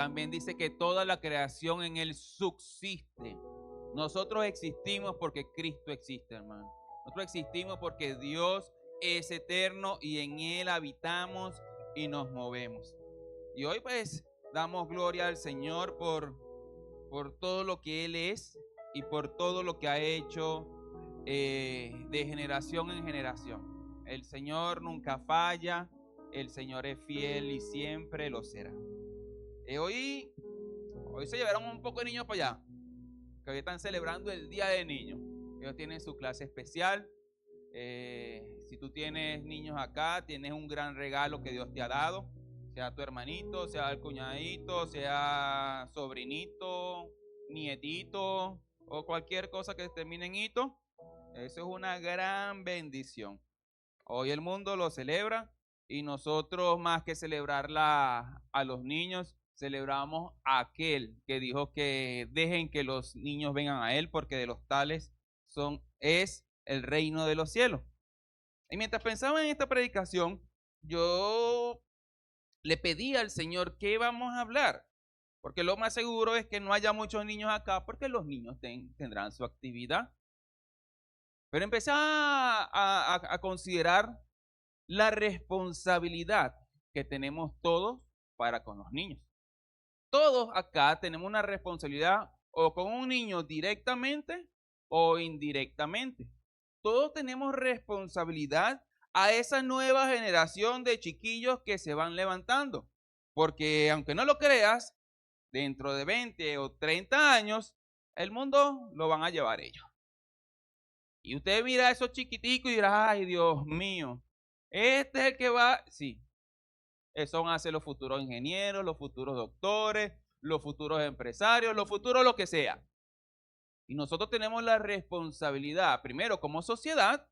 También dice que toda la creación en Él subsiste. Nosotros existimos porque Cristo existe, hermano. Nosotros existimos porque Dios es eterno y en Él habitamos y nos movemos. Y hoy pues damos gloria al Señor por todo lo que Él es y por todo lo que ha hecho de generación en generación. El Señor nunca falla, el Señor es fiel y siempre lo será. Hoy se llevaron un poco de niños para allá, que hoy están celebrando el Día de Niños. Ellos tienen su clase especial. Si tú tienes niños acá, tienes un gran regalo que Dios te ha dado, sea tu hermanito, sea el cuñadito, sea sobrinito, nietito o cualquier cosa que termine en hito. Eso es una gran bendición. Hoy el mundo lo celebra y nosotros, más que celebrarla a los niños, celebramos a aquel que dijo que dejen que los niños vengan a él, porque de los tales es el reino de los cielos. Y mientras pensaba en esta predicación, yo le pedí al Señor qué vamos a hablar, porque lo más seguro es que no haya muchos niños acá, porque los niños tendrán su actividad. Pero empecé a considerar la responsabilidad que tenemos todos para con los niños. Todos acá tenemos una responsabilidad o con un niño directamente o indirectamente. Todos tenemos responsabilidad a esa nueva generación de chiquillos que se van levantando. Porque aunque no lo creas, dentro de 20 o 30 años, el mundo lo van a llevar ellos. Y usted mira a esos chiquiticos y dirá, ay Dios mío, este es el que va, sí, eso van a ser los futuros ingenieros, los futuros doctores, los futuros empresarios, los futuros lo que sea. Y nosotros tenemos la responsabilidad, primero como sociedad,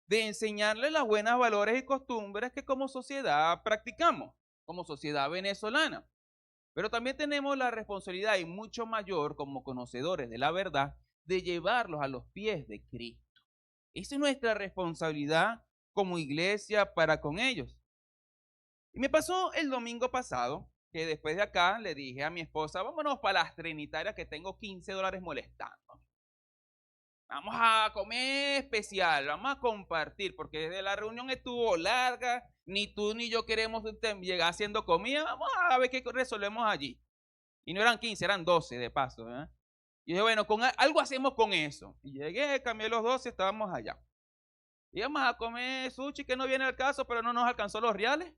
de enseñarles las buenas valores y costumbres que como sociedad practicamos, como sociedad venezolana. Pero también tenemos la responsabilidad, y mucho mayor como conocedores de la verdad, de llevarlos a los pies de Cristo. Esa es nuestra responsabilidad como iglesia para con ellos. Y me pasó el domingo pasado que después de acá le dije a mi esposa, vámonos para las Trinitarias que tengo $15 molestando. Vamos a comer especial, vamos a compartir, porque desde la reunión estuvo larga, ni tú ni yo queremos llegar haciendo comida, vamos a ver qué resolvemos allí. Y no eran 15, eran 12 de paso. Y dije, bueno, algo hacemos con eso. Y llegué, cambié los 12, estábamos allá. Íbamos a comer sushi, que no viene al caso, pero no nos alcanzó los reales.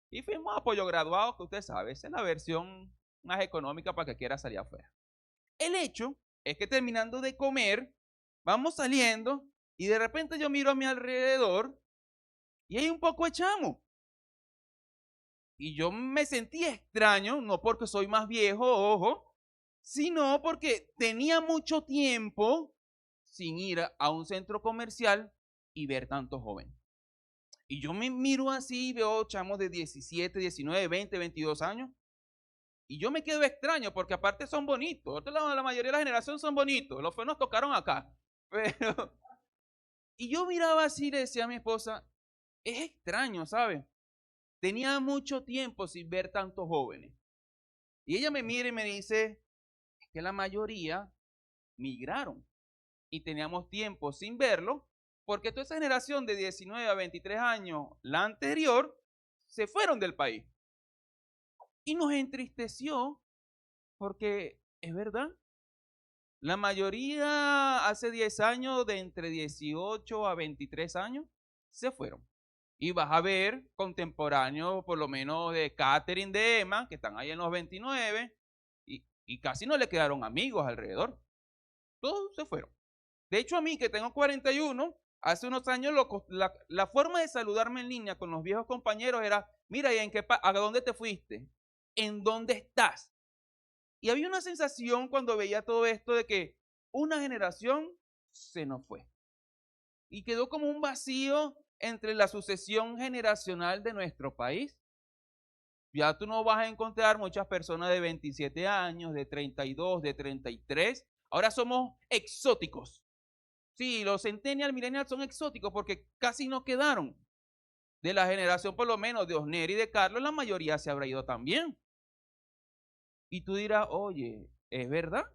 Y fuimos a Pollo Graduado, que usted sabe, esa es la versión más económica para que quiera salir afuera. El hecho es que terminando de comer, vamos saliendo y de repente yo miro a mi alrededor y hay un poco de chamo. Y yo me sentí extraño, no porque soy más viejo, ojo, sino porque tenía mucho tiempo sin ir a un centro comercial y ver tanto joven. Y yo me miro así, veo chamos de 17, 19, 20, 22 años. Y yo me quedo extraño porque aparte son bonitos. La mayoría de la generación son bonitos. Los feos nos tocaron acá. Pero, y yo miraba así y le decía a mi esposa, es extraño, ¿sabes? Tenía mucho tiempo sin ver tantos jóvenes. Y ella me mira y me dice, es que la mayoría migraron. Y teníamos tiempo sin verlo porque toda esa generación de 19 a 23 años, la anterior, se fueron del país. Y nos entristeció porque es verdad. La mayoría hace 10 años, de entre 18 a 23 años, se fueron. Y vas a ver contemporáneos, por lo menos de Catherine, de Emma, que están ahí en los 29, y casi no le quedaron amigos alrededor. Todos se fueron. De hecho, a mí, que tengo 41, hace unos años la forma de saludarme en línea con los viejos compañeros era, mira, ¿y a dónde te fuiste? ¿En dónde estás? Y había una sensación cuando veía todo esto de que una generación se nos fue. Y quedó como un vacío entre la sucesión generacional de nuestro país. Ya tú no vas a encontrar muchas personas de 27 años, de 32, de 33. Ahora somos exóticos. Sí, los centennial, millennials son exóticos porque casi no quedaron. De la generación por lo menos de Osner y de Carlos, la mayoría se habrá ido también. Y tú dirás, oye, ¿es verdad?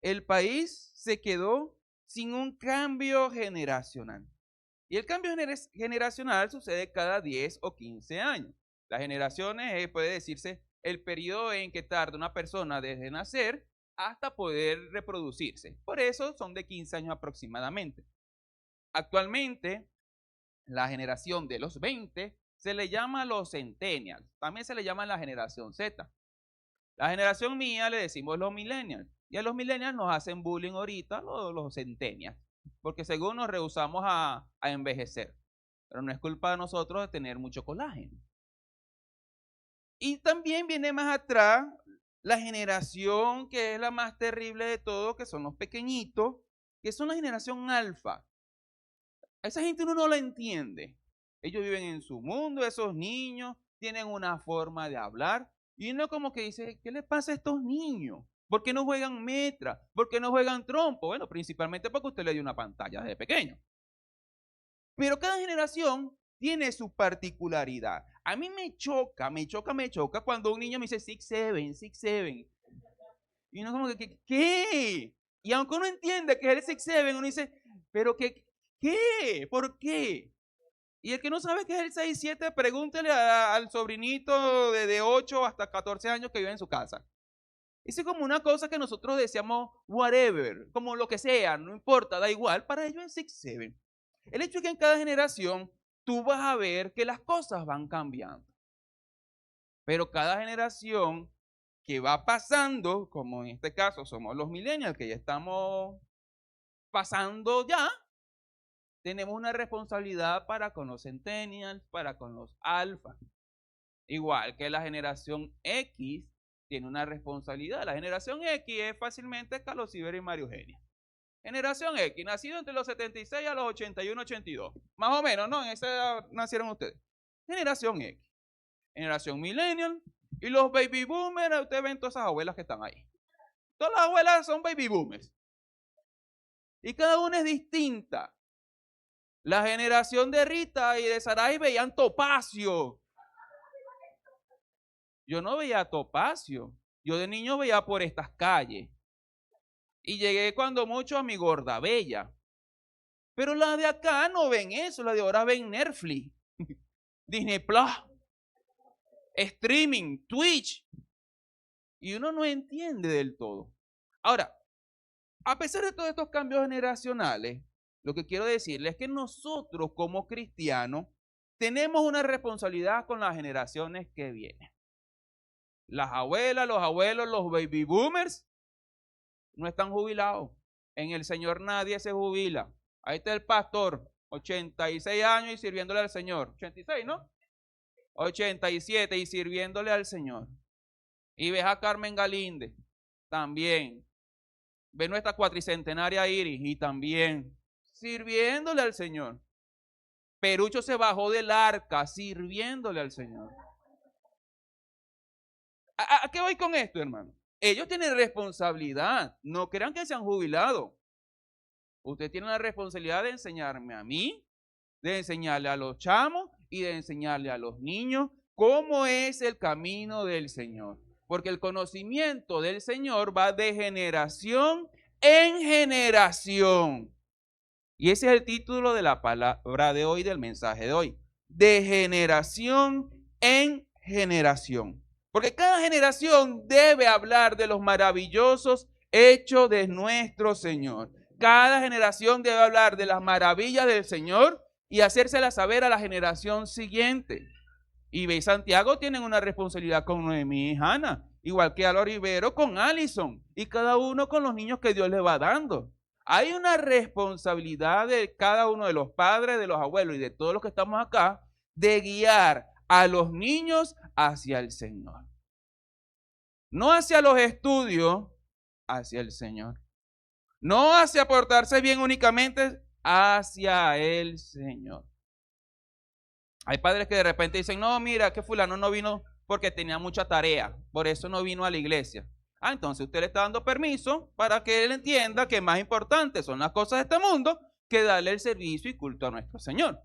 El país se quedó sin un cambio generacional. Y el cambio generacional sucede cada 10 o 15 años. Las generaciones puede decirse el periodo en que tarda una persona desde nacer hasta poder reproducirse. Por eso son de 15 años aproximadamente. Actualmente, la generación de los 20 se le llama los centennials. También se le llama la generación Z. La generación mía le decimos los millennials. Y a los millennials nos hacen bullying ahorita los centennials. Porque según nos rehusamos a envejecer. Pero no es culpa de nosotros de tener mucho colágeno. Y también viene más atrás la generación que es la más terrible de todo, que son los pequeñitos, que son la generación alfa. A esa gente uno no la entiende. Ellos viven en su mundo, esos niños tienen una forma de hablar. Y uno como que dice, ¿qué le pasa a estos niños? ¿Por qué no juegan metra? ¿Por qué no juegan trompo? Bueno, principalmente porque usted le dio una pantalla desde pequeño. Pero cada generación tiene su particularidad. A mí me choca cuando un niño me dice 6'7", 6'7". Y uno como que, ¿qué? Y aunque uno entiende que es el 6'7", uno dice, ¿pero qué? ¿Por qué? Y el que no sabe qué es el 6'7", pregúntele al sobrinito de 8 hasta 14 años que vive en su casa. Eso es como una cosa que nosotros decíamos, whatever, como lo que sea, no importa, da igual, para ellos es 6'7". El hecho es que en cada generación tú vas a ver que las cosas van cambiando. Pero cada generación que va pasando, como en este caso somos los millennials, que ya estamos pasando ya, tenemos una responsabilidad para con los centennials, para con los alfa. Igual que la generación X tiene una responsabilidad. La generación X es fácilmente Carlos Iber y Mario Eugenia. Generación X, nacido entre los 76 a los 81, 82. Más o menos, ¿no? En esa edad nacieron ustedes. Generación X. Generación Millennial. Y los baby boomers, ustedes ven todas esas abuelas que están ahí. Todas las abuelas son baby boomers. Y cada una es distinta. La generación de Rita y de Saray veían Topacio. Yo no veía Topacio. Yo de niño veía por estas calles. Y llegué cuando mucho a mi gorda bella. Pero las de acá no ven eso. Las de ahora ven Netflix, Disney Plus, streaming, Twitch. Y uno no entiende del todo. Ahora, a pesar de todos estos cambios generacionales, lo que quiero decirles es que nosotros como cristianos tenemos una responsabilidad con las generaciones que vienen. Las abuelas, los abuelos, los baby boomers no están jubilados. En el Señor nadie se jubila. Ahí está el pastor, 86 años y sirviéndole al Señor. 86, ¿no? 87 y sirviéndole al Señor. Y ves a Carmen Galíndez, también. Ves nuestra cuatricentenaria Iris y también sirviéndole al Señor. Perucho se bajó del arca sirviéndole al Señor. ¿A qué voy con esto, hermano? Ellos tienen responsabilidad. No crean que se han jubilado. Usted tiene la responsabilidad de enseñarme a mí, de enseñarle a los chamos y de enseñarle a los niños cómo es el camino del Señor. Porque el conocimiento del Señor va de generación en generación. Y ese es el título de la palabra de hoy, del mensaje de hoy. De generación en generación. Porque cada generación debe hablar de los maravillosos hechos de nuestro Señor. Cada generación debe hablar de las maravillas del Señor y hacérselas saber a la generación siguiente. Ibe y Santiago tienen una responsabilidad con Noemí y Hannah, igual que Álvaro Rivero con Allison, y cada uno con los niños que Dios le va dando. Hay una responsabilidad de cada uno de los padres, de los abuelos y de todos los que estamos acá, de guiar a los niños hacia el Señor. No hacia los estudios, hacia el Señor. No hacia portarse bien únicamente, hacia el Señor. Hay padres que de repente dicen, no, mira, que fulano no vino porque tenía mucha tarea, por eso no vino a la iglesia. Entonces usted le está dando permiso para que él entienda que más importantes son las cosas de este mundo que darle el servicio y culto a nuestro Señor.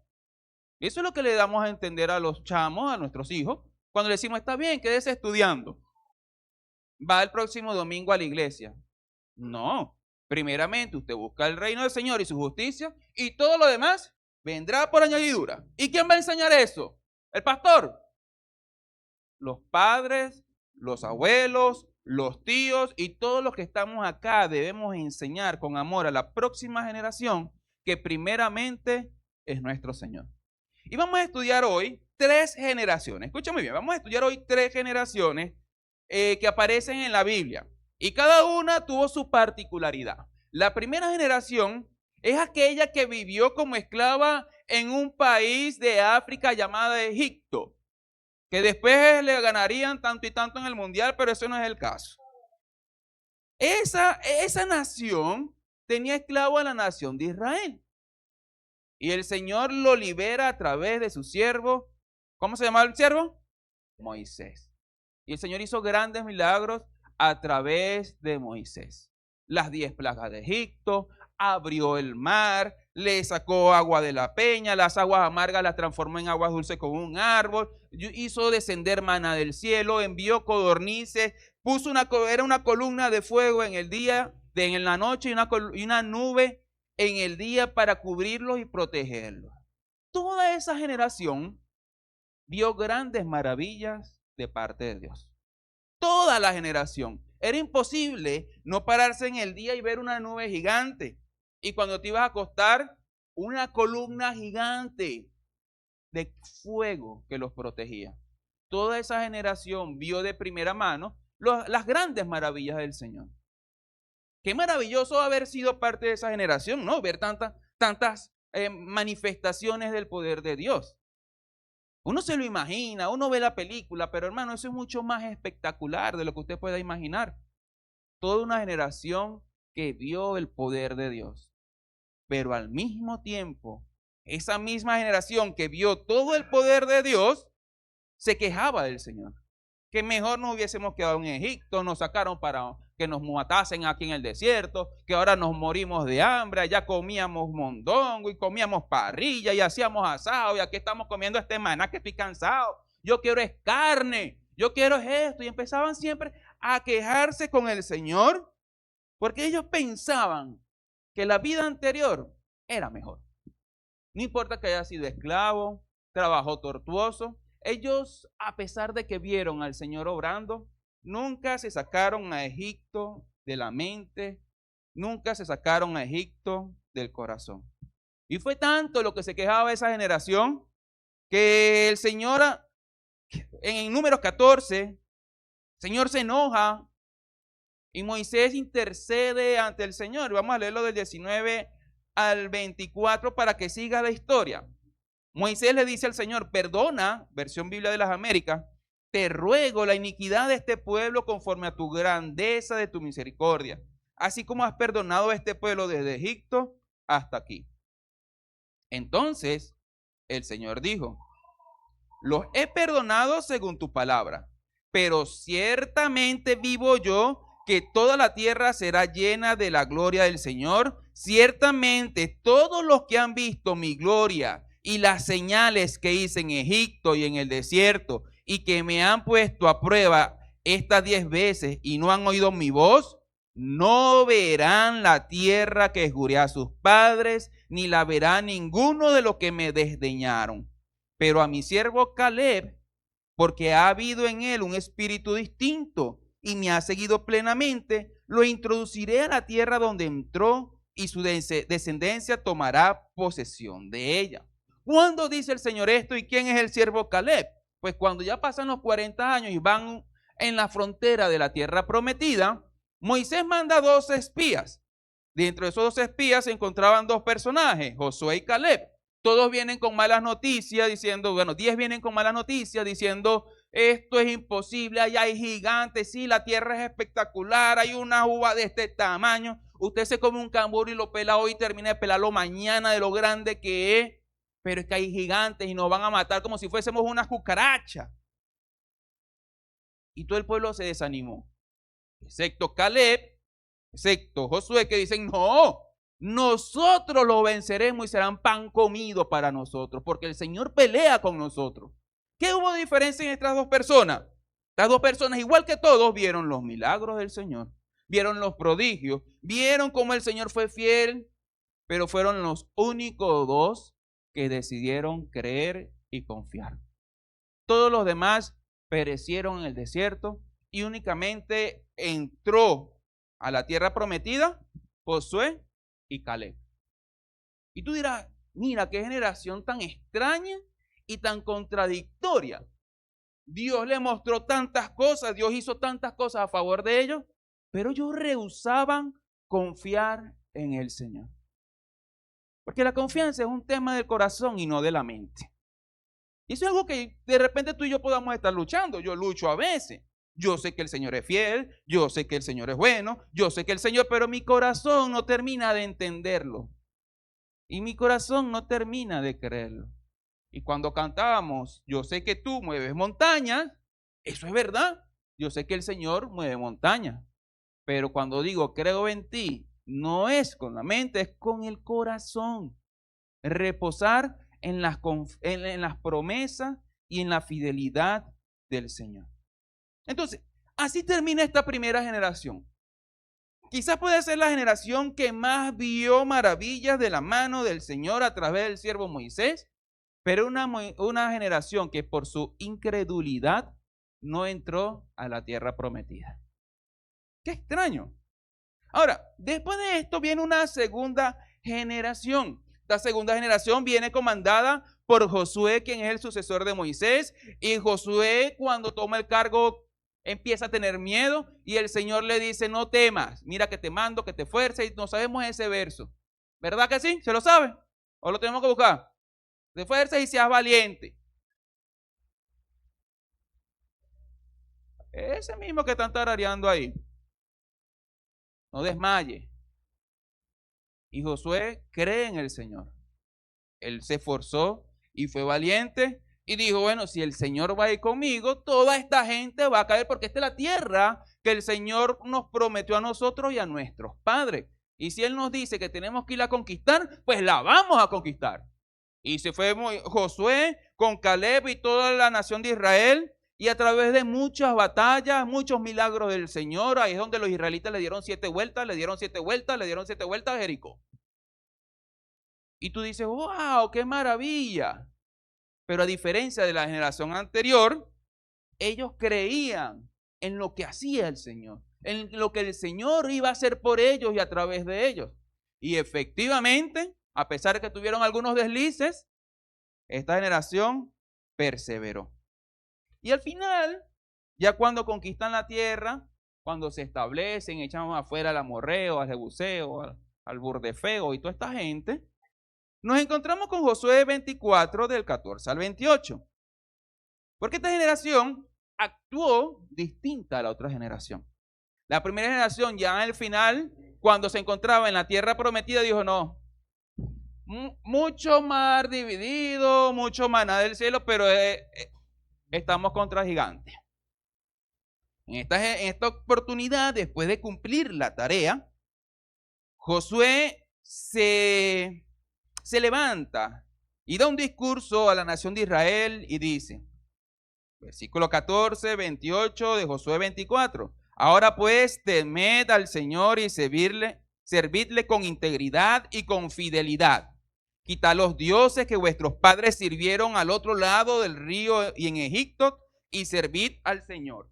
Eso es lo que le damos a entender a los chamos, a nuestros hijos, cuando le decimos, está bien, quédese estudiando. va el próximo domingo a la iglesia. No, primeramente usted busca el reino del Señor y su justicia y todo lo demás vendrá por añadidura. ¿Y quién va a enseñar eso? ¿El pastor? Los padres, los abuelos, los tíos y todos los que estamos acá debemos enseñar con amor a la próxima generación que primeramente es nuestro Señor. Y vamos a estudiar hoy 3 generaciones. Escucha muy bien, vamos a estudiar hoy 3 generaciones que aparecen en la Biblia. Y cada una tuvo su particularidad. La primera generación es aquella que vivió como esclava en un país de África llamado Egipto, que después le ganarían tanto y tanto en el mundial, pero eso no es el caso. Esa nación tenía esclavo a la nación de Israel. Y el Señor lo libera a través de su siervo. ¿Cómo se llamaba el siervo? Moisés. Y el Señor hizo grandes milagros a través de Moisés. Las 10 plagas de Egipto, abrió el mar, le sacó agua de la peña, las aguas amargas las transformó en aguas dulces con un árbol, hizo descender maná del cielo, envió codornices, puso era una columna de fuego en el día, en la noche y una nube en el día para cubrirlos y protegerlos. Toda esa generación vio grandes maravillas de parte de Dios. Toda la generación. Era imposible no pararse en el día y ver una nube gigante. Y cuando te ibas a acostar, una columna gigante de fuego que los protegía. Toda esa generación vio de primera mano las grandes maravillas del Señor. Qué maravilloso haber sido parte de esa generación, ¿no? Ver tantas manifestaciones del poder de Dios. Uno se lo imagina, uno ve la película, pero hermano, eso es mucho más espectacular de lo que usted pueda imaginar. Toda una generación que vio el poder de Dios. Pero al mismo tiempo, esa misma generación que vio todo el poder de Dios, se quejaba del Señor. Que mejor nos hubiésemos quedado en Egipto, nos sacaron para que nos matasen aquí en el desierto, que ahora nos morimos de hambre, allá comíamos mondongo y comíamos parrilla y hacíamos asado y aquí estamos comiendo este maná que estoy cansado, yo quiero es carne, yo quiero es esto, y empezaban siempre a quejarse con el Señor porque ellos pensaban que la vida anterior era mejor. No importa que haya sido esclavo, trabajo tortuoso, ellos, a pesar de que vieron al Señor obrando, nunca se sacaron a Egipto de la mente, nunca se sacaron a Egipto del corazón. Y fue tanto lo que se quejaba esa generación que el Señor, en Números 14, el Señor se enoja y Moisés intercede ante el Señor. Vamos a leerlo del 19 al 24 para que siga la historia. Moisés le dice al Señor, perdona, versión Biblia de las Américas, te ruego la iniquidad de este pueblo conforme a tu grandeza de tu misericordia, así como has perdonado a este pueblo desde Egipto hasta aquí. Entonces el Señor dijo, los he perdonado según tu palabra, pero ciertamente vivo yo que toda la tierra será llena de la gloria del Señor. Ciertamente todos los que han visto mi gloria y las señales que hice en Egipto y en el desierto y que me han puesto a prueba estas 10 veces y no han oído mi voz, no verán la tierra que juré a sus padres, ni la verá ninguno de los que me desdeñaron. Pero a mi siervo Caleb, porque ha habido en él un espíritu distinto y me ha seguido plenamente, lo introduciré a la tierra donde entró y su descendencia tomará posesión de ella. ¿Cuándo dice el Señor esto y quién es el siervo Caleb? Pues cuando ya pasan los 40 años y van en la frontera de la tierra prometida, Moisés manda 2 espías. Dentro de esos 2 espías se encontraban 2 personajes, Josué y Caleb. Todos vienen con malas noticias diciendo, 10 vienen con malas noticias diciendo, esto es imposible, allá hay gigantes, sí, la tierra es espectacular, hay una uva de este tamaño, usted se come un cambur y lo pela hoy y termina de pelarlo mañana de lo grande que es, pero es que hay gigantes y nos van a matar como si fuésemos una cucaracha. Y todo el pueblo se desanimó, excepto Caleb, excepto Josué, que dicen, no, nosotros lo venceremos y serán pan comido para nosotros, porque el Señor pelea con nosotros. ¿Qué hubo de diferencia en estas 2 personas? Estas dos personas, igual que todos, vieron los milagros del Señor, vieron los prodigios, vieron cómo el Señor fue fiel, pero fueron los únicos dos que decidieron creer y confiar. Todos los demás perecieron en el desierto y únicamente entró a la tierra prometida Josué y Caleb. Y tú dirás, mira qué generación tan extraña y tan contradictoria. Dios le mostró tantas cosas, Dios hizo tantas cosas a favor de ellos, pero ellos rehusaban confiar en el Señor. Porque la confianza es un tema del corazón y no de la mente. Y eso es algo que de repente tú y yo podamos estar luchando. Yo lucho a veces. Yo sé que el Señor es fiel, yo sé que el Señor es bueno, yo sé que el Señor, pero mi corazón no termina de entenderlo. Y mi corazón no termina de creerlo. Y cuando cantábamos, yo sé que tú mueves montañas, eso es verdad. Yo sé que el Señor mueve montañas. Pero cuando digo creo en ti, no es con la mente, es con el corazón. Reposar en las promesas y en la fidelidad del Señor. Entonces, así termina esta primera generación. Quizás puede ser la generación que más vio maravillas de la mano del Señor a través del siervo Moisés, pero una generación que por su incredulidad no entró a la tierra prometida. ¡Qué extraño! Ahora, después de esto viene una segunda generación. Esta segunda generación viene comandada por Josué, quien es el sucesor de Moisés. Y Josué, cuando toma el cargo, empieza a tener miedo y el Señor le dice, no temas, mira que te mando, que te fuerces. Y no sabemos ese verso. ¿Verdad que sí? ¿Se lo sabe? ¿O lo tenemos que buscar? Te fuerces y seas valiente. Ese mismo que están tarareando ahí. No desmaye. Y Josué cree en el Señor. Él se esforzó y fue valiente y dijo, bueno, si el Señor va a ir conmigo, toda esta gente va a caer porque esta es la tierra que el Señor nos prometió a nosotros y a nuestros padres. Y si Él nos dice que tenemos que ir a conquistar, pues la vamos a conquistar. Y se fue Josué con Caleb y toda la nación de Israel. Y a través de muchas batallas, muchos milagros del Señor, ahí es donde los israelitas le dieron 7 vueltas, le dieron 7 vueltas, le dieron 7 vueltas a Jericó. Y tú dices, wow, qué maravilla. Pero a diferencia de la generación anterior, ellos creían en lo que hacía el Señor, en lo que el Señor iba a hacer por ellos y a través de ellos. Y efectivamente, a pesar de que tuvieron algunos deslices, esta generación perseveró. Y al final, ya cuando conquistan la tierra, cuando se establecen, echamos afuera al amorreo, al jebuseo, al burdefeo y toda esta gente, nos encontramos con Josué 24 del 14 al 28. Porque esta generación actuó distinta a la otra generación. La primera generación ya al final, cuando se encontraba en la tierra prometida, dijo no, mucho mar dividido, mucho maná del cielo, pero estamos contra gigantes. En esta oportunidad, después de cumplir la tarea, Josué se levanta y da un discurso a la nación de Israel y dice, versículo 14, 28 de Josué 24, ahora pues temed al Señor y servidle con integridad y con fidelidad. Quitad los dioses que vuestros padres sirvieron al otro lado del río y en Egipto y servid al Señor.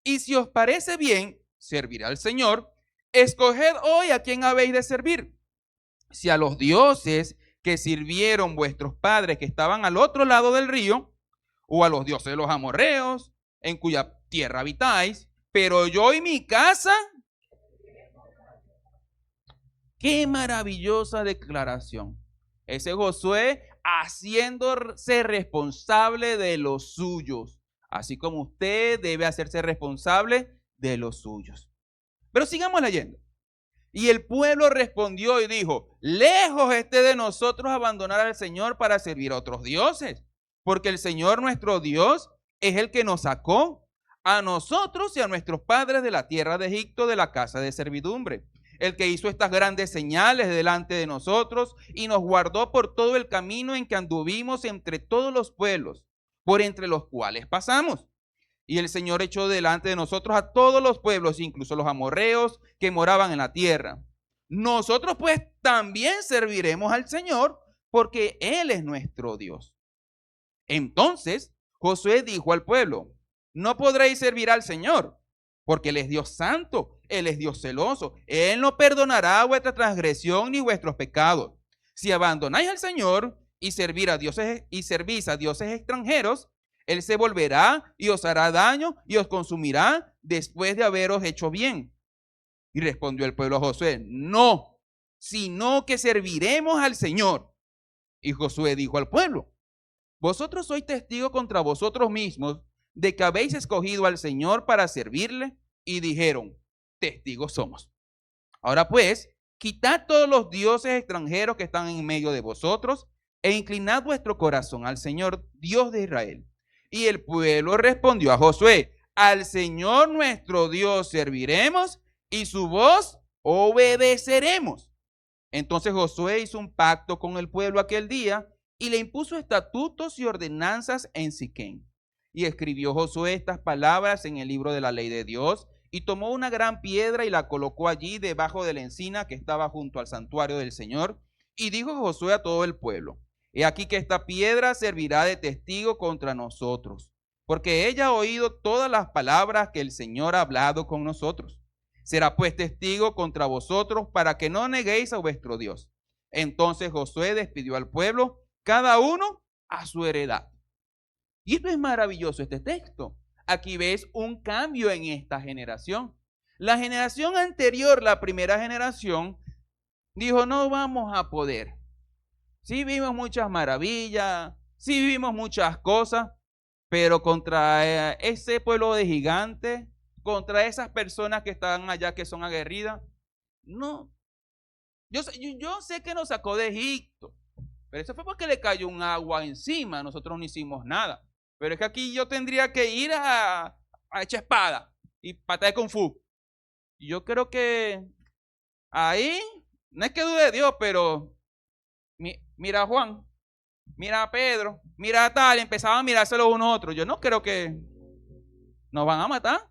Y si os parece bien servir al Señor, escoged hoy a quién habéis de servir. Si a los dioses que sirvieron vuestros padres que estaban al otro lado del río, o a los dioses de los amorreos, en cuya tierra habitáis, pero yo y mi casa. Qué maravillosa declaración. Ese Josué haciéndose responsable de los suyos, así como usted debe hacerse responsable de los suyos. Pero sigamos leyendo. Y el pueblo respondió y dijo, lejos esté de nosotros abandonar al Señor para servir a otros dioses, porque el Señor nuestro Dios es el que nos sacó a nosotros y a nuestros padres de la tierra de Egipto, de la casa de servidumbre, el que hizo estas grandes señales delante de nosotros y nos guardó por todo el camino en que anduvimos entre todos los pueblos, por entre los cuales pasamos. Y el Señor echó delante de nosotros a todos los pueblos, incluso los amorreos que moraban en la tierra. Nosotros pues también serviremos al Señor, porque Él es nuestro Dios. Entonces Josué dijo al pueblo: no podréis servir al Señor, porque Él es Dios santo, Él es Dios celoso. Él no perdonará vuestra transgresión ni vuestros pecados. Si abandonáis al Señor y servís a dioses extranjeros, Él se volverá y os hará daño y os consumirá después de haberos hecho bien. Y respondió el pueblo a Josué: no, sino que serviremos al Señor. Y Josué dijo al pueblo: vosotros sois testigos contra vosotros mismos de que habéis escogido al Señor para servirle. Y dijeron: testigos somos. Ahora pues, quitad todos los dioses extranjeros que están en medio de vosotros e inclinad vuestro corazón al Señor, Dios de Israel. Y el pueblo respondió a Josué: al Señor nuestro Dios serviremos y su voz obedeceremos. Entonces Josué hizo un pacto con el pueblo aquel día y le impuso estatutos y ordenanzas en Siquem. Y escribió Josué estas palabras en el libro de la ley de Dios, y tomó una gran piedra y la colocó allí debajo de la encina que estaba junto al santuario del Señor. Y dijo Josué a todo el pueblo: he aquí que esta piedra servirá de testigo contra nosotros, porque ella ha oído todas las palabras que el Señor ha hablado con nosotros. Será pues testigo contra vosotros para que no neguéis a vuestro Dios. Entonces Josué despidió al pueblo, cada uno a su heredad. Y esto es maravilloso, este texto. Aquí ves un cambio en esta generación. La generación anterior, la primera generación, dijo: no vamos a poder. Sí vimos muchas maravillas, sí vimos muchas cosas, pero contra ese pueblo de gigantes, contra esas personas que están allá que son aguerridas, no. Yo sé que nos sacó de Egipto, pero eso fue porque le cayó un agua encima, nosotros no hicimos nada. Pero es que aquí yo tendría que ir a echar espada y patada de kung fu. Y yo creo que ahí, no es que dude de Dios, pero mira a Juan, mira a Pedro, mira a tal, empezaban a mirárselo unos a otros. Yo no creo que nos van a matar.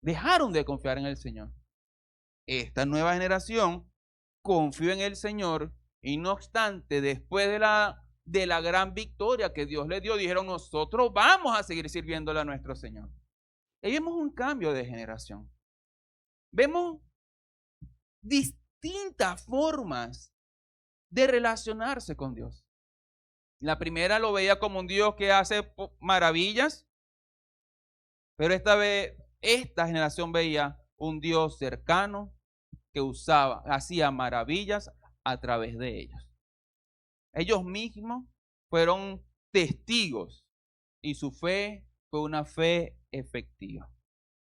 Dejaron de confiar en el Señor. Esta nueva generación confió en el Señor y no obstante, después de la gran victoria que Dios le dio, dijeron: nosotros vamos a seguir sirviéndole a nuestro Señor. Y vemos un cambio de generación. Vemos distintas formas de relacionarse con Dios. La primera lo veía como un Dios que hace maravillas, pero esta generación veía un Dios cercano que hacía maravillas a través de ellos. Ellos mismos fueron testigos y su fe fue una fe efectiva.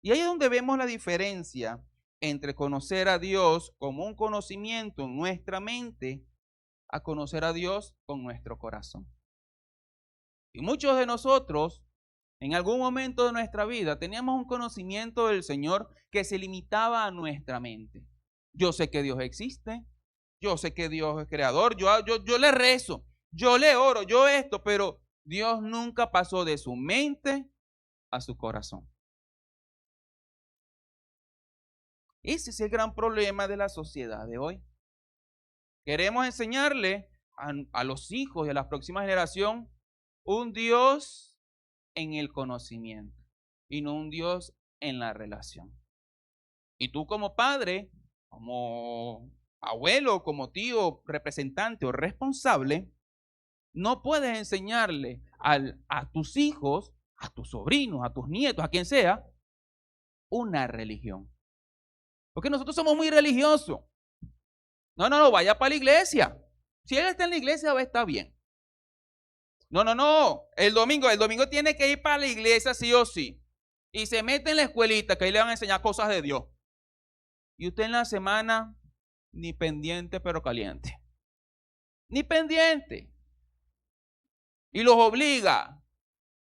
Y ahí es donde vemos la diferencia entre conocer a Dios como un conocimiento en nuestra mente a conocer a Dios con nuestro corazón. Y muchos de nosotros, en algún momento de nuestra vida, teníamos un conocimiento del Señor que se limitaba a nuestra mente. Yo sé que Dios existe, yo sé que Dios es creador, yo le rezo, yo le oro, yo esto, pero Dios nunca pasó de su mente a su corazón. Ese es el gran problema de la sociedad de hoy. Queremos enseñarle a los hijos y a la próxima generación un Dios en el conocimiento y no un Dios en la relación. Y tú como padre, como abuelo, como tío, representante o responsable, no puedes enseñarle a tus hijos, a tus sobrinos, a tus nietos, a quien sea, una religión. Porque nosotros somos muy religiosos. No, vaya para la iglesia. Si él está en la iglesia, va a estar bien. No. El domingo tiene que ir para la iglesia sí o sí. Y se mete en la escuelita, que ahí le van a enseñar cosas de Dios. Y usted en la semana, ni pendiente, pero caliente. Ni pendiente. Y los obliga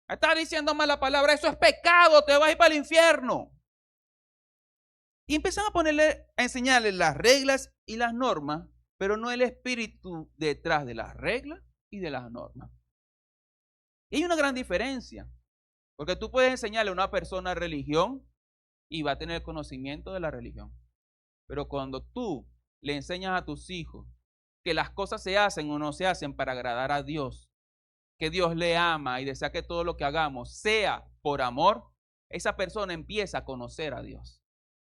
a estar diciendo mala palabra. Eso es pecado, te vas a ir para el infierno. Y empiezan a enseñarle las reglas y las normas, pero no el espíritu detrás de las reglas y de las normas. Y hay una gran diferencia. Porque tú puedes enseñarle a una persona religión y va a tener conocimiento de la religión. Pero cuando tú le enseñas a tus hijos que las cosas se hacen o no se hacen para agradar a Dios, que Dios le ama y desea que todo lo que hagamos sea por amor, esa persona empieza a conocer a Dios.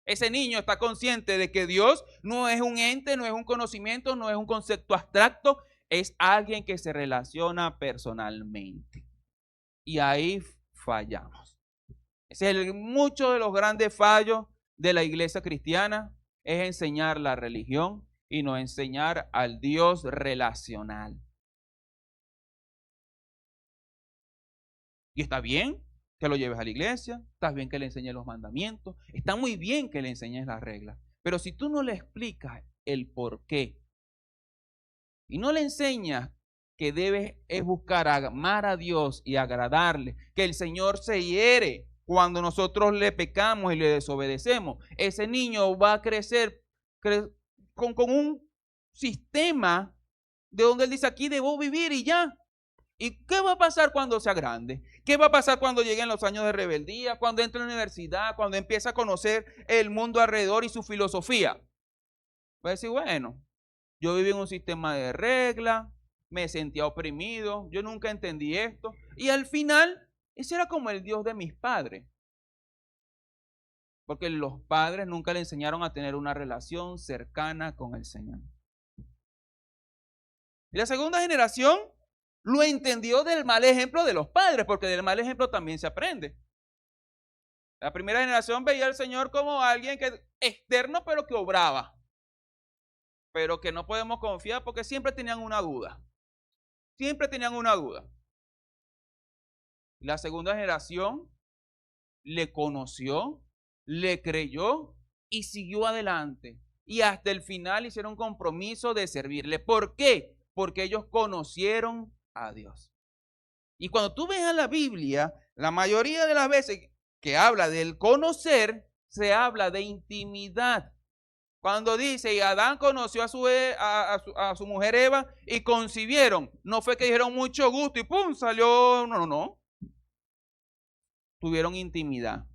Ese niño está consciente de que Dios no es un ente, no es un conocimiento, no es un concepto abstracto, es alguien que se relaciona personalmente. Y ahí fallamos. Ese es mucho de los grandes fallos de la iglesia cristiana, es enseñar la religión y no enseñar al Dios relacional. Y está bien que lo lleves a la iglesia, está bien que le enseñes los mandamientos, está muy bien que le enseñes las reglas, pero si tú no le explicas el por qué y no le enseñas que debes es buscar amar a Dios y agradarle, que el Señor se hiere cuando nosotros le pecamos y le desobedecemos, ese niño va a crecer con un sistema de donde él dice, aquí debo vivir y ya. ¿Y qué va a pasar cuando sea grande? ¿Qué va a pasar cuando lleguen los años de rebeldía, cuando entre a la universidad, cuando empiece a conocer el mundo alrededor y su filosofía? Va a decir, bueno, yo viví en un sistema de reglas, me sentía oprimido, yo nunca entendí esto. Y al final, ese era como el Dios de mis padres. Porque los padres nunca le enseñaron a tener una relación cercana con el Señor. Y la segunda generación lo entendió del mal ejemplo de los padres, porque del mal ejemplo también se aprende. La primera generación veía al Señor como alguien que externo, pero que obraba. Pero que no podemos confiar porque siempre tenían una duda. Siempre tenían una duda. La segunda generación le conoció, le creyó y siguió adelante. Y hasta el final hicieron un compromiso de servirle. ¿Por qué? Porque ellos conocieron a Dios. Y cuando tú ves a la Biblia, la mayoría de las veces que habla del conocer, se habla de intimidad. Cuando dice, y Adán conoció a su mujer Eva y concibieron, no fue que dijeron mucho gusto y pum, salió, no. Tuvieron intimidad.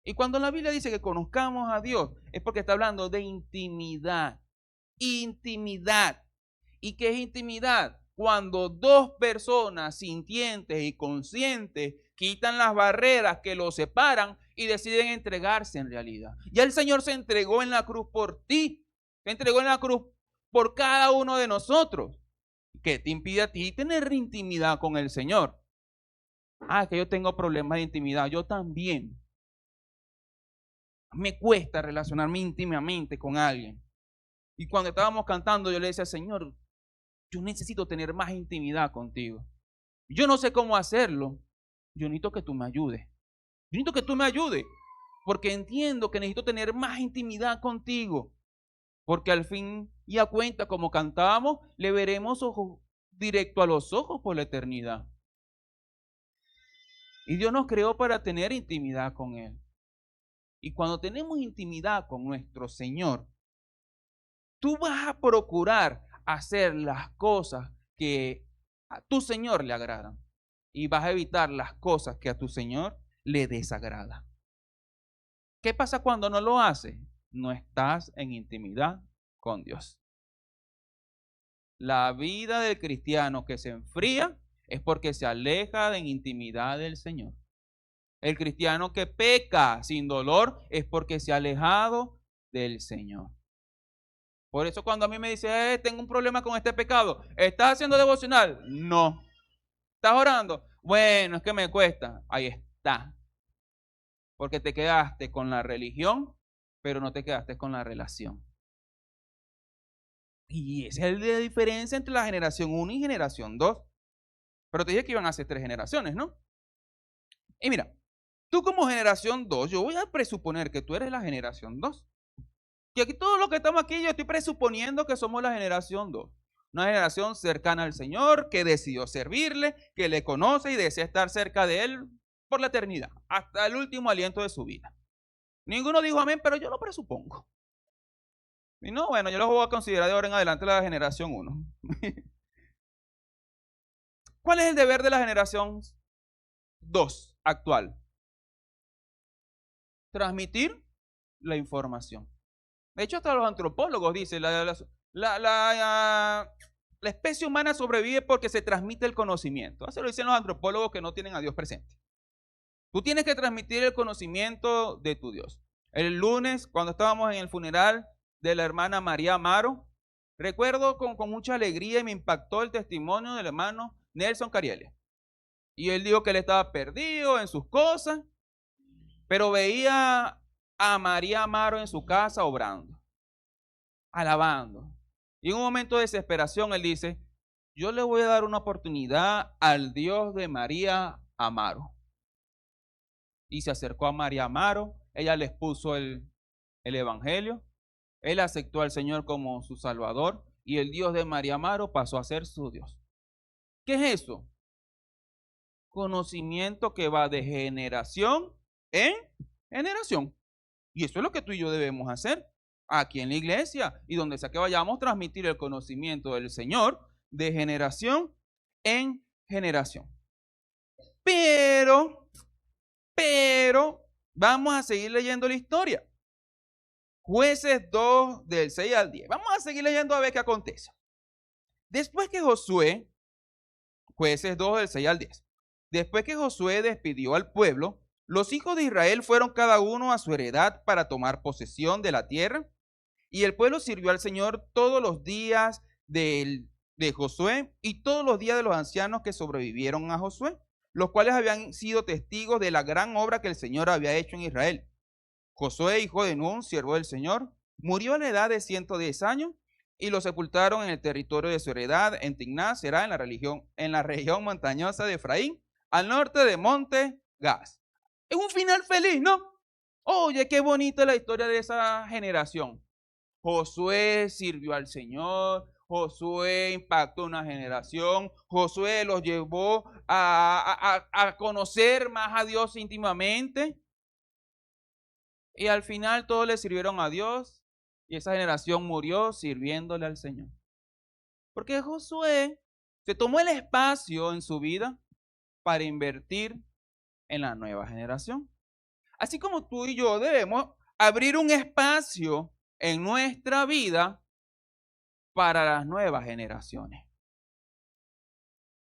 Y cuando la Biblia dice que conozcamos a Dios, es porque está hablando de intimidad. Intimidad. ¿Y qué es intimidad? Cuando dos personas sintientes y conscientes quitan las barreras que los separan y deciden entregarse en realidad. Ya el Señor se entregó en la cruz por ti, se entregó en la cruz por cada uno de nosotros. ¿Qué te impide a ti tener intimidad con el Señor? Que yo tengo problemas de intimidad, yo también. Me cuesta relacionarme íntimamente con alguien. Y cuando estábamos cantando, yo le decía, Señor, yo necesito tener más intimidad contigo. Yo no sé cómo hacerlo. Yo necesito que tú me ayudes. Yo necesito que tú me ayudes. Porque entiendo que necesito tener más intimidad contigo. Porque al fin y a cuenta, como cantábamos, le veremos directo a los ojos por la eternidad. Y Dios nos creó para tener intimidad con Él. Y cuando tenemos intimidad con nuestro Señor, tú vas a procurar hacer las cosas que a tu Señor le agradan. Y vas a evitar las cosas que a tu Señor le desagradan. ¿Qué pasa cuando no lo haces? No estás en intimidad con Dios. La vida del cristiano que se enfría es porque se aleja de intimidad del Señor. El cristiano que peca sin dolor es porque se ha alejado del Señor. Por eso cuando a mí me dice, tengo un problema con este pecado, ¿estás haciendo devocional? No. ¿Estás orando? Bueno, es que me cuesta. Ahí está. Porque te quedaste con la religión, pero no te quedaste con la relación. Y esa es la diferencia entre la generación 1 y generación 2. Pero te dije que iban a ser 3 generaciones, ¿no? Y mira, tú como generación 2, yo voy a presuponer que tú eres la generación 2. Y aquí todos los que estamos aquí, yo estoy presuponiendo que somos la generación 2. Una generación cercana al Señor, que decidió servirle, que le conoce y desea estar cerca de Él por la eternidad, hasta el último aliento de su vida. Ninguno dijo amén, pero yo lo presupongo. Y no, bueno, yo los voy a considerar de ahora en adelante la generación 1. ¿Cuál es el deber de la generación 2? actual? Transmitir la información. De hecho, hasta los antropólogos dicen, la especie humana sobrevive porque se transmite el conocimiento. Eso lo dicen los antropólogos que no tienen a Dios presente. Tú tienes que transmitir el conocimiento de tu Dios. El lunes, cuando estábamos en el funeral de la hermana María Amaro, recuerdo con mucha alegría y me impactó el testimonio del hermano Nelson Cariele. Y él dijo que él estaba perdido en sus cosas, pero veía a María Amaro en su casa obrando, alabando. Y en un momento de desesperación él dice, yo le voy a dar una oportunidad al Dios de María Amaro. Y se acercó a María Amaro, ella les puso el evangelio, él aceptó al Señor como su Salvador y el Dios de María Amaro pasó a ser su Dios. ¿Qué es eso? Conocimiento que va de generación en generación. Y eso es lo que tú y yo debemos hacer aquí en la iglesia y donde sea que vayamos, transmitir el conocimiento del Señor de generación en generación. Pero, vamos a seguir leyendo la historia. Jueces 2 del 6 al 10. Vamos a seguir leyendo a ver qué acontece. Después que Josué, Jueces 2 del 6 al 10. Después que Josué despidió al pueblo, los hijos de Israel fueron cada uno a su heredad para tomar posesión de la tierra. Y el pueblo sirvió al Señor todos los días de Josué y todos los días de los ancianos que sobrevivieron a Josué, los cuales habían sido testigos de la gran obra que el Señor había hecho en Israel. Josué, hijo de Nun, siervo del Señor, murió a la edad de 110 años y lo sepultaron en el territorio de su heredad, en Timnat Será, en la región montañosa de Efraín, al norte de Monte Gaz. Es un final feliz, ¿no? Oye, qué bonita la historia de esa generación. Josué sirvió al Señor, Josué impactó una generación, Josué los llevó a conocer más a Dios íntimamente. Y al final todos le sirvieron a Dios y esa generación murió sirviéndole al Señor. Porque Josué se tomó el espacio en su vida para invertir en la nueva generación. Así como tú y yo debemos abrir un espacio en nuestra vida para las nuevas generaciones.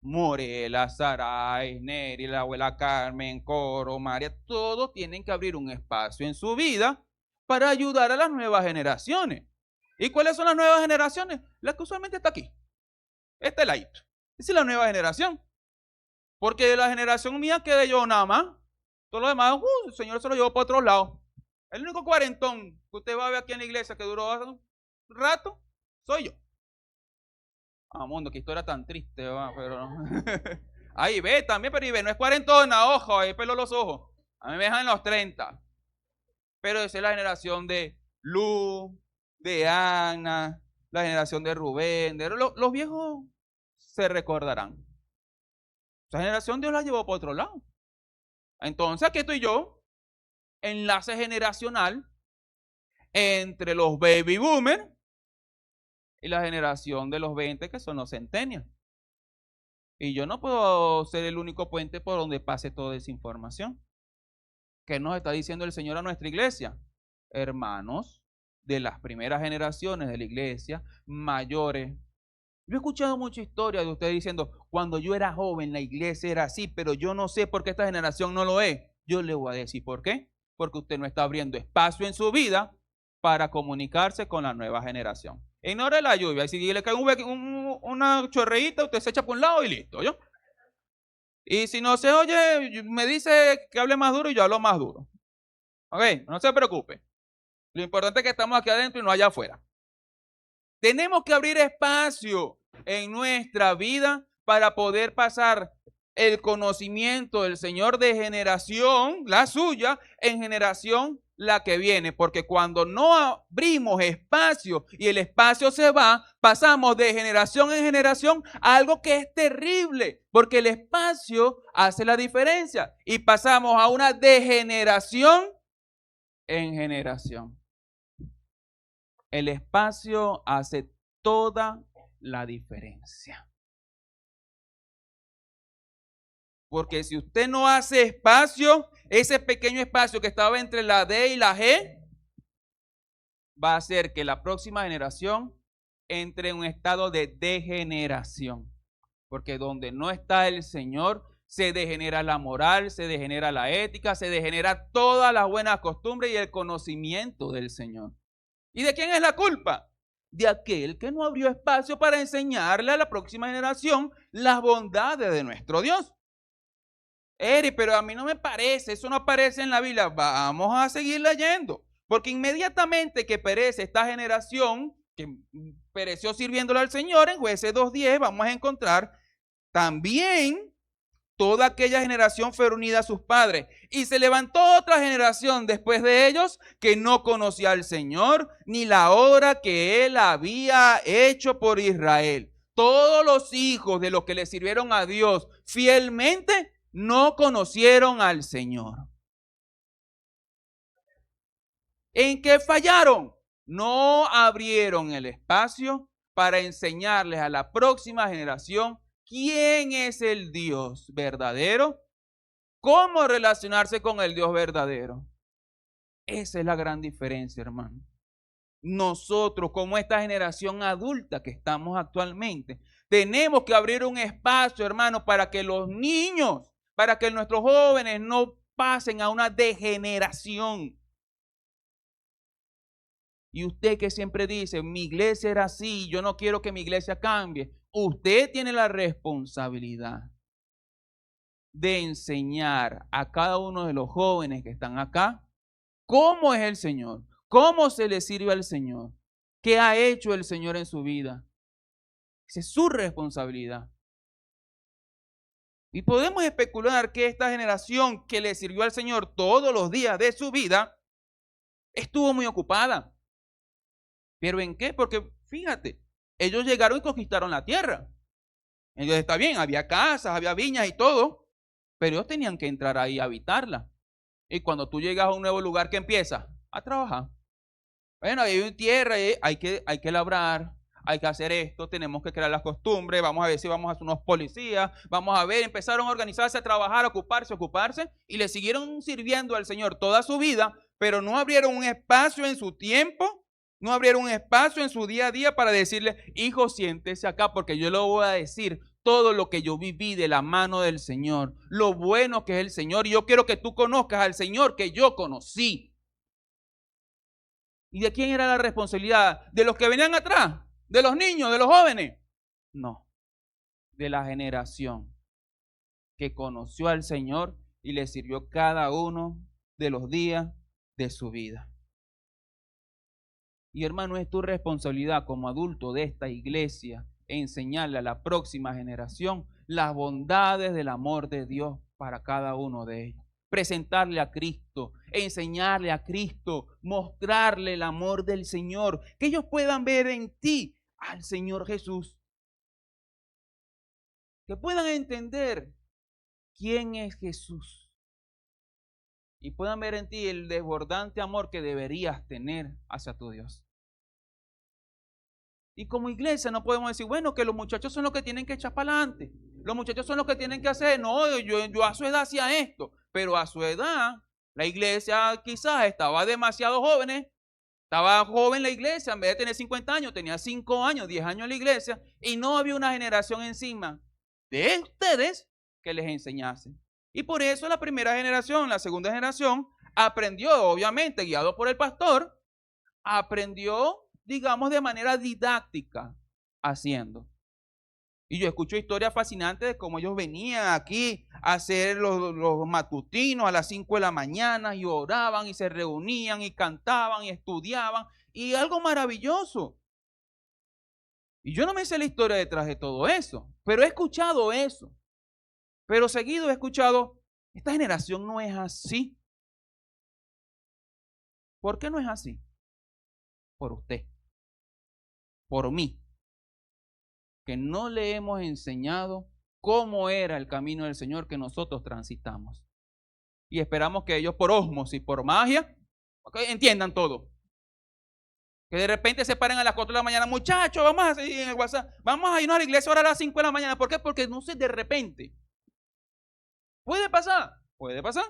Morela, Saray, Neri, la abuela Carmen, Coro, María, todos tienen que abrir un espacio en su vida para ayudar a las nuevas generaciones. ¿Y cuáles son las nuevas generaciones? La que usualmente está aquí. Este light. Esa es la nueva generación. Porque de la generación mía quedé yo nada más. Todo lo demás, el Señor se lo llevó para otro lado. El único cuarentón que usted va a ver aquí en la iglesia que duró un rato, soy yo. Ah, mundo, qué historia tan triste, va, pero no. Ahí ve también, pero Ibe no es cuarentona, ojo, ahí pelo los ojos. A mí me dejan los 30. Pero esa es la generación de Luz, de Ana, la generación de Rubén. Los viejos se recordarán. Esa generación Dios la llevó por otro lado. Entonces aquí estoy yo, enlace generacional entre los baby boomers y la generación de los 20 que son los centennials. Y yo no puedo ser el único puente por donde pase toda esa información. ¿Qué nos está diciendo el Señor a nuestra iglesia? Hermanos de las primeras generaciones de la iglesia, mayores. Yo he escuchado mucha historia de ustedes diciendo, cuando yo era joven la iglesia era así, pero yo no sé por qué esta generación no lo es. Yo le voy a decir por qué. Porque usted no está abriendo espacio en su vida para comunicarse con la nueva generación. Ignore la lluvia. Y si le cae una chorreíta, usted se echa por un lado y listo. ¿yo? Y si no se oye, me dice que hable más duro y yo hablo más duro. Ok, no se preocupe. Lo importante es que estamos aquí adentro y no allá afuera. Tenemos que abrir espacio en nuestra vida para poder pasar el conocimiento del Señor de generación, la suya, en generación la que viene. Porque cuando no abrimos espacio y el espacio se va, pasamos de generación en generación a algo que es terrible. Porque el espacio hace la diferencia y pasamos a una degeneración en generación. El espacio hace toda la diferencia. Porque si usted no hace espacio, ese pequeño espacio que estaba entre la D y la G, va a hacer que la próxima generación entre en un estado de degeneración. Porque donde no está el Señor, se degenera la moral, se degenera la ética, se degenera todas las buenas costumbres y el conocimiento del Señor. ¿Y de quién es la culpa? De aquel que no abrió espacio para enseñarle a la próxima generación las bondades de nuestro Dios. Eri, pero a mí no me parece, eso no aparece en la Biblia. Vamos a seguir leyendo, porque inmediatamente que perece esta generación, que pereció sirviéndole al Señor, en Jueces 2:10 vamos a encontrar también toda aquella generación fue unida a sus padres. Y se levantó otra generación después de ellos que no conocía al Señor ni la obra que Él había hecho por Israel. Todos los hijos de los que le sirvieron a Dios fielmente no conocieron al Señor. ¿En qué fallaron? No abrieron el espacio para enseñarles a la próxima generación quién es el Dios verdadero, cómo relacionarse con el Dios verdadero. Esa es la gran diferencia, hermano. Nosotros, como esta generación adulta que estamos actualmente, tenemos que abrir un espacio, hermano, para que los niños, para que nuestros jóvenes no pasen a una degeneración. Y usted que siempre dice, mi iglesia era así, yo no quiero que mi iglesia cambie. Usted tiene la responsabilidad de enseñar a cada uno de los jóvenes que están acá cómo es el Señor, cómo se le sirve al Señor, qué ha hecho el Señor en su vida. Esa es su responsabilidad. Y podemos especular que esta generación que le sirvió al Señor todos los días de su vida estuvo muy ocupada. ¿Pero en qué? Porque fíjate, ellos llegaron y conquistaron la tierra. Entonces está bien, había casas, había viñas y todo, pero ellos tenían que entrar ahí a habitarla. Y cuando tú llegas a un nuevo lugar, ¿qué empiezas? A trabajar. Bueno, hay tierra, hay que labrar, hay que hacer esto, tenemos que crear las costumbres, vamos a ver si vamos a hacer unos policías, vamos a ver, empezaron a organizarse, a trabajar, a ocuparse, y le siguieron sirviendo al Señor toda su vida, pero no abrieron un espacio en su tiempo, no abrieron un espacio en su día a día para decirle, hijo, siéntese acá, porque yo le voy a decir todo lo que yo viví de la mano del Señor, lo bueno que es el Señor, y yo quiero que tú conozcas al Señor que yo conocí. ¿Y de quién era la responsabilidad? ¿De los que venían atrás? ¿De los niños? ¿De los jóvenes? No, de la generación que conoció al Señor y le sirvió cada uno de los días de su vida. Y hermano, es tu responsabilidad como adulto de esta iglesia enseñarle a la próxima generación las bondades del amor de Dios para cada uno de ellos. Presentarle a Cristo, enseñarle a Cristo, mostrarle el amor del Señor, que ellos puedan ver en ti al Señor Jesús, que puedan entender quién es Jesús y puedan ver en ti el desbordante amor que deberías tener hacia tu Dios. Y como iglesia no podemos decir, bueno, que los muchachos son los que tienen que echar para adelante. Los muchachos son los que tienen que hacer. No, yo a su edad hacía esto. Pero a su edad, la iglesia quizás estaba demasiado jóvenes. Estaba joven la iglesia. En vez de tener 50 años, tenía 5 años, 10 años en la iglesia. Y no había una generación encima de ustedes que les enseñase. Y por eso la primera generación, la segunda generación, aprendió, obviamente, guiado por el pastor, aprendió, digamos, de manera didáctica, haciendo. Y yo escucho historias fascinantes de cómo ellos venían aquí a hacer los matutinos a las 5 de la mañana y oraban y se reunían y cantaban y estudiaban y algo maravilloso. Y yo no me sé la historia detrás de todo eso, pero he escuchado eso. Pero seguido he escuchado, esta generación no es así. ¿Por qué no es así? Por usted, por mí, que no le hemos enseñado cómo era el camino del Señor que nosotros transitamos. Y esperamos que ellos por ósmosis, por magia, entiendan todo. Que de repente se paren a las 4 de la mañana, muchachos, vamos a seguir en el WhatsApp, vamos a irnos a la iglesia ahora a las 5 de la mañana. ¿Por qué? Porque no sé, de repente. ¿Puede pasar? Puede pasar.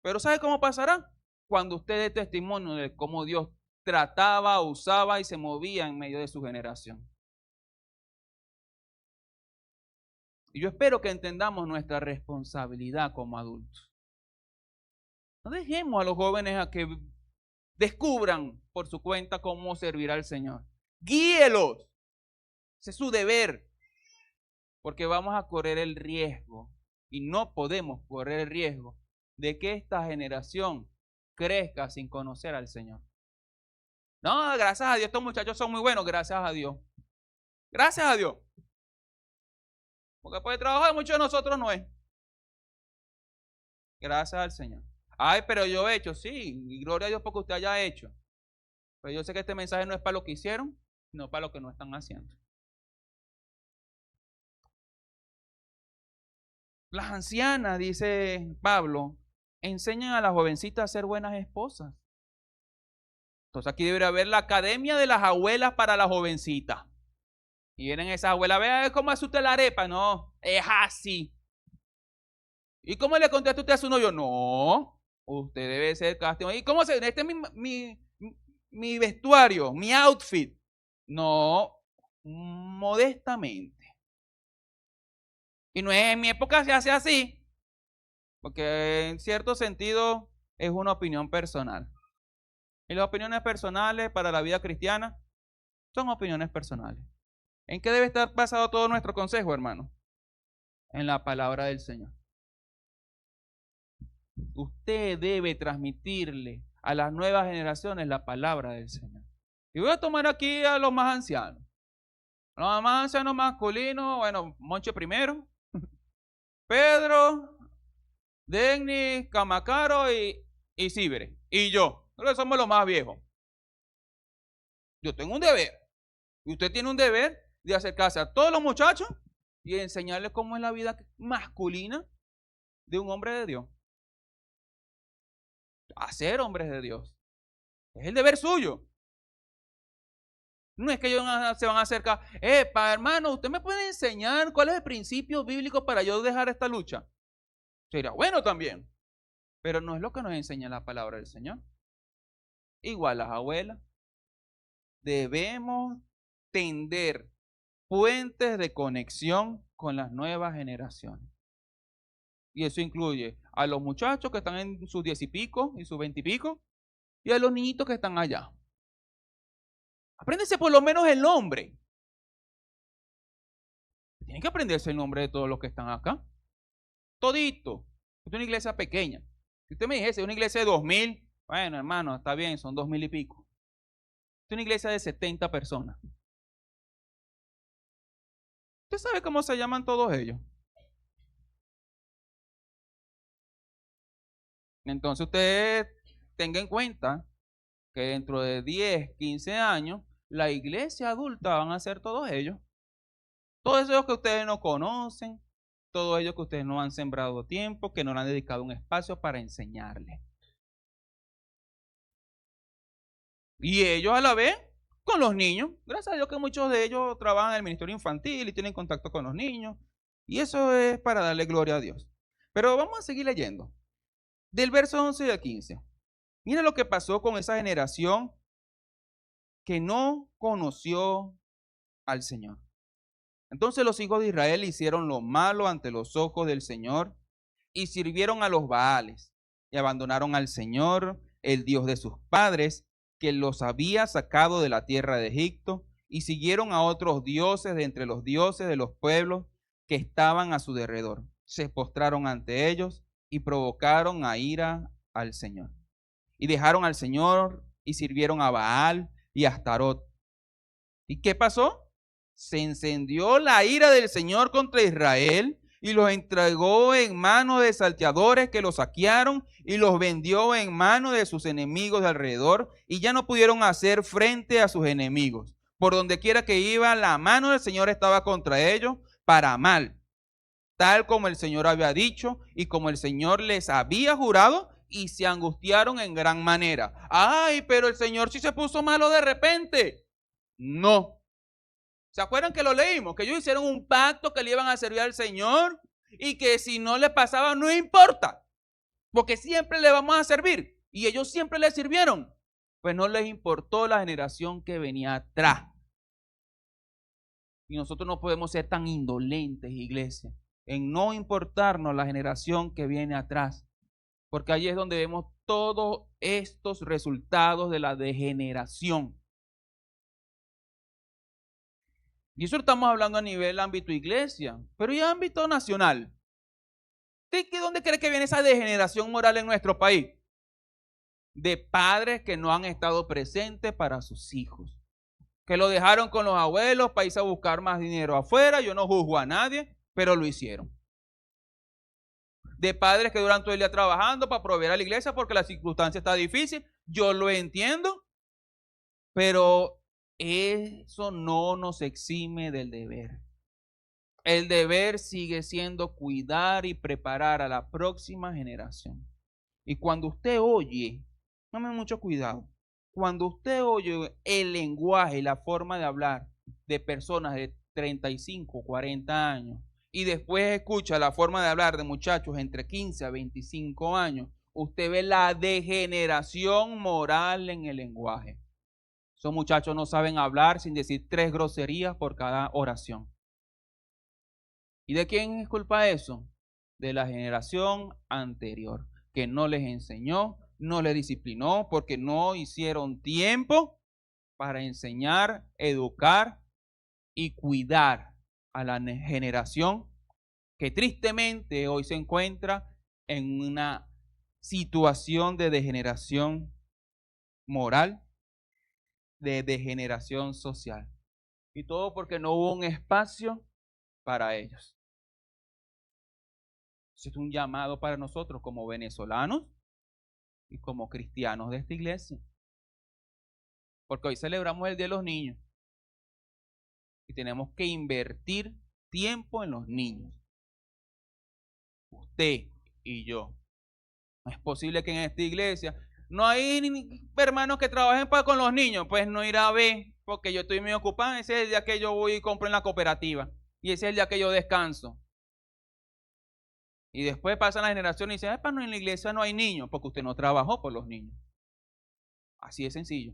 Pero ¿sabe cómo pasará? Cuando usted dé testimonio de cómo Dios trataba, usaba y se movía en medio de su generación. Y yo espero que entendamos nuestra responsabilidad como adultos. No dejemos a los jóvenes a que descubran por su cuenta cómo servir al Señor. Guíelos. Ese es su deber. Porque vamos a correr el riesgo, y no podemos correr el riesgo, de que esta generación crezca sin conocer al Señor. No, gracias a Dios, estos muchachos son muy buenos, gracias a Dios. Gracias a Dios. Porque por el trabajo de muchos de nosotros no es. Gracias al Señor. Ay, pero yo he hecho, sí, y gloria a Dios porque usted haya hecho. Pero yo sé que este mensaje no es para lo que hicieron, sino para lo que no están haciendo. Las ancianas, dice Pablo, enseñan a las jovencitas a ser buenas esposas. Entonces aquí debería haber la academia de las abuelas para las jovencitas. Y vienen esas abuelas, vea cómo hace usted la arepa. No, es así. ¿Y cómo le contesta usted a su novio? No, usted debe ser castigo. ¿Y cómo se? Este es mi vestuario, mi outfit. No, modestamente. Y no es en mi época se hace así, porque en cierto sentido es una opinión personal. Y las opiniones personales para la vida cristiana son opiniones personales. ¿En qué debe estar basado todo nuestro consejo, hermano? En la palabra del Señor. Usted debe transmitirle a las nuevas generaciones la palabra del Señor. Y voy a tomar aquí a los más ancianos. Los más ancianos masculinos, bueno, Moncho primero, Pedro, Denny, Camacaro y Cibre. Y yo. Nosotros somos los más viejos. Yo tengo un deber. Y usted tiene un deber de acercarse a todos los muchachos y enseñarles cómo es la vida masculina de un hombre de Dios. A ser hombres de Dios. Es el deber suyo. No es que ellos se van a acercar. Hermano, ¿usted me puede enseñar cuál es el principio bíblico para yo dejar esta lucha? Sería bueno también. Pero no es lo que nos enseña la palabra del Señor. Igual las abuelas. Debemos tender puentes de conexión con las nuevas generaciones. Y eso incluye a los muchachos que están en sus 10 y pico y sus 20 y pico y a los niñitos que están allá. Apréndese por lo menos el nombre. Tienen que aprenderse el nombre de todos los que están acá. Todito. Es una iglesia pequeña. Si usted me dijese, es una iglesia de 2000, bueno, hermano, está bien, son 2000 y pico. Es una iglesia de 70 personas. ¿Usted sabe cómo se llaman todos ellos? Entonces usted tenga en cuenta que dentro de 10, 15 años, la iglesia adulta van a ser todos ellos. Todos ellos que ustedes no conocen, todos ellos que ustedes no han sembrado tiempo, que no le han dedicado un espacio para enseñarles. Y ellos a la vez con los niños. Gracias a Dios que muchos de ellos trabajan en el ministerio infantil y tienen contacto con los niños. Y eso es para darle gloria a Dios. Pero vamos a seguir leyendo. Del verso 11 al 15. Mira lo que pasó con esa generación que no conoció al Señor. Entonces los hijos de Israel hicieron lo malo ante los ojos del Señor y sirvieron a los Baales y abandonaron al Señor, el Dios de sus padres, que los había sacado de la tierra de Egipto, y siguieron a otros dioses de entre los dioses de los pueblos que estaban a su derredor. Se postraron ante ellos y provocaron a ira al Señor. Y dejaron al Señor y sirvieron a Baal y a Astarot. ¿Y qué pasó? Se encendió la ira del Señor contra Israel y los entregó en manos de salteadores que los saquearon y los vendió en manos de sus enemigos de alrededor, y ya no pudieron hacer frente a sus enemigos. Por donde quiera que iba, la mano del Señor estaba contra ellos para mal, tal como el Señor había dicho y como el Señor les había jurado, y se angustiaron en gran manera. Ay, pero el Señor sí se puso malo de repente. No. ¿Se acuerdan que lo leímos? Que ellos hicieron un pacto que le iban a servir al Señor y que si no le pasaba no importa, porque siempre le vamos a servir. Y ellos siempre le sirvieron. Pues no les importó la generación que venía atrás. Y nosotros no podemos ser tan indolentes, iglesia, en no importarnos la generación que viene atrás. Porque ahí es donde vemos todos estos resultados de la degeneración. Y eso estamos hablando a nivel ámbito iglesia, pero ya ámbito nacional. ¿De dónde cree que viene esa degeneración moral en nuestro país? De padres que no han estado presentes para sus hijos, que lo dejaron con los abuelos para irse a buscar más dinero afuera. Yo no juzgo a nadie, pero lo hicieron. De padres que duran todo el día trabajando para proveer a la iglesia porque la circunstancia está difícil. Yo lo entiendo, pero eso no nos exime del deber. El deber sigue siendo cuidar y preparar a la próxima generación. Y cuando usted oye, tome mucho cuidado, cuando usted oye el lenguaje y la forma de hablar de personas de 35, 40 años, y después escucha la forma de hablar de muchachos entre 15 a 25 años, usted ve la degeneración moral en el lenguaje. Esos muchachos no saben hablar sin decir 3 groserías por cada oración. ¿Y de quién es culpa eso? De la generación anterior, que no les enseñó, no les disciplinó, porque no hicieron tiempo para enseñar, educar y cuidar a la generación que tristemente hoy se encuentra en una situación de degeneración moral, de degeneración social. Y todo porque no hubo un espacio para ellos. Es un llamado para nosotros como venezolanos y como cristianos de esta iglesia. Porque hoy celebramos el Día de los Niños y tenemos que invertir tiempo en los niños. Usted y yo. No es posible que en esta iglesia no hay hermanos que trabajen con los niños. Pues no irá a ver, porque yo estoy muy ocupado. Ese es el día que yo voy y compro en la cooperativa. Y ese es el día que yo descanso. Y después pasan las generaciones y dicen, no, en la iglesia no hay niños, porque usted no trabajó por los niños. Así de sencillo.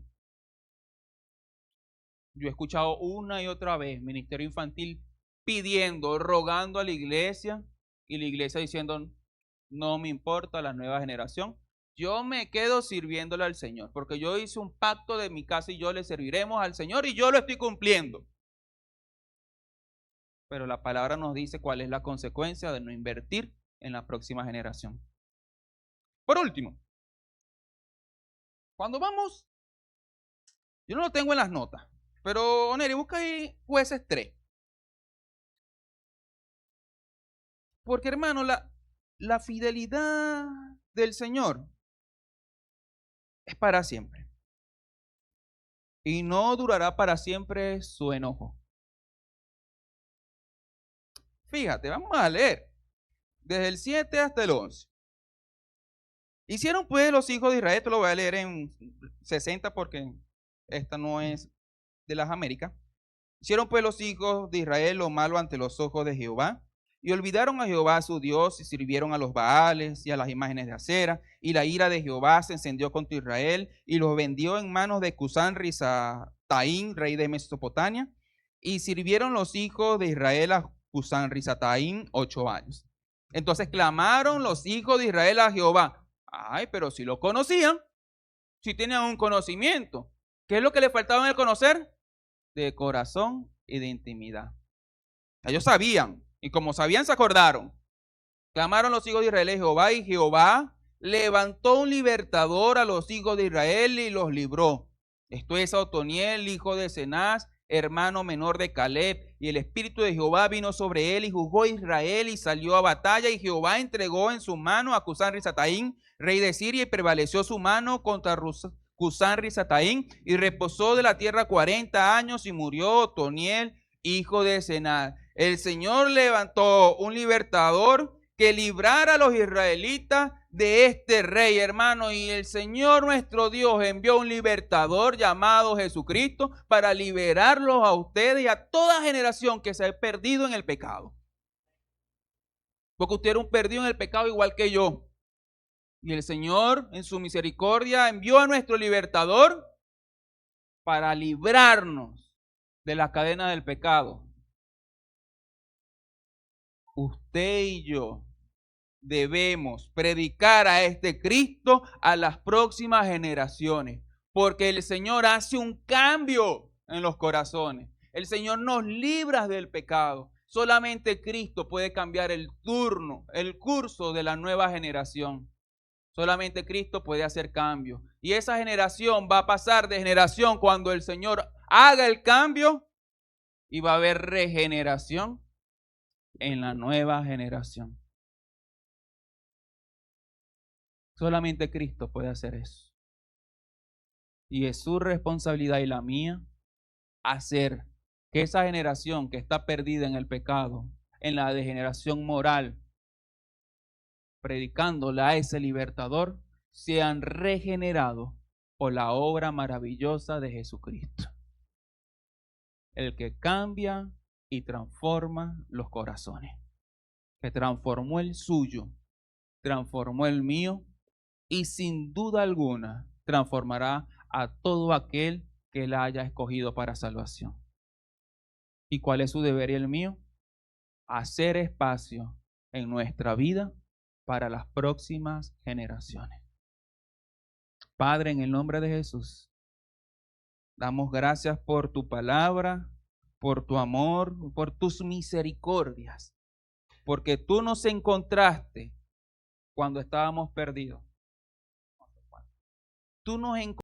Yo he escuchado una y otra vez ministerio infantil pidiendo, rogando a la iglesia, y la iglesia diciendo, no me importa la nueva generación, yo me quedo sirviéndole al Señor, porque yo hice un pacto de mi casa y yo le serviremos al Señor y yo lo estoy cumpliendo. Pero la palabra nos dice cuál es la consecuencia de no invertir en la próxima generación. Por último, cuando vamos, yo no lo tengo en las notas, pero Neri, busca ahí Jueces 3. Porque hermano, la fidelidad del Señor es para siempre. Y no durará para siempre su enojo. Fíjate, vamos a leer desde el 7 hasta el 11. Hicieron pues los hijos de Israel, esto lo voy a leer en 60 porque esta no es de las Américas. Hicieron pues los hijos de Israel lo malo ante los ojos de Jehová, y olvidaron a Jehová su Dios, y sirvieron a los Baales y a las imágenes de acera, y la ira de Jehová se encendió contra Israel, y los vendió en manos de Cusán-Risataim, rey de Mesopotamia, y sirvieron los hijos de Israel a Cusán-Risataim 8 años. Entonces clamaron los hijos de Israel a Jehová. Ay, pero si lo conocían, si tenían un conocimiento. ¿Qué es lo que le faltaba en el conocer? De corazón y de intimidad. Ellos sabían, y como sabían se acordaron. Clamaron los hijos de Israel a Jehová, y Jehová levantó un libertador a los hijos de Israel y los libró. Esto es Otoniel, hijo de Cenaz, hermano menor de Caleb, y el espíritu de Jehová vino sobre él y juzgó a Israel y salió a batalla, y Jehová entregó en su mano a Cusán-Risataim, rey de Siria, y prevaleció su mano contra Cusán-Risataim, y reposó de la tierra 40 años, y murió Otoniel, hijo de Cenaz. El Señor levantó un libertador que librara a los israelitas de este rey, hermano, y el Señor nuestro Dios envió un libertador llamado Jesucristo para liberarlos a ustedes y a toda generación que se ha perdido en el pecado. porque usted era un perdido en el pecado igual que yo. Y el Señor, en su misericordia, envió a nuestro libertador para librarnos de la cadena del pecado. Usted y yo debemos predicar a este Cristo a las próximas generaciones, porque el Señor hace un cambio en los corazones. El Señor nos libra del pecado. Solamente Cristo puede cambiar el curso de la nueva generación. Solamente Cristo puede hacer cambio. Y esa generación va a pasar de generación cuando el Señor haga el cambio, y va a haber regeneración en la nueva generación. Solamente Cristo puede hacer eso. Y es su responsabilidad y la mía hacer que esa generación que está perdida en el pecado, en la degeneración moral, predicándola a ese libertador, sean regenerados por la obra maravillosa de Jesucristo. El que cambia y transforma los corazones. Que transformó el suyo, transformó el mío, y sin duda alguna transformará a todo aquel que la haya escogido para salvación. ¿Y cuál es su deber y el mío? Hacer espacio en nuestra vida para las próximas generaciones. Padre, en el nombre de Jesús, damos gracias por tu palabra, por tu amor, por tus misericordias, porque tú nos encontraste cuando estábamos perdidos. Tú nos encontraste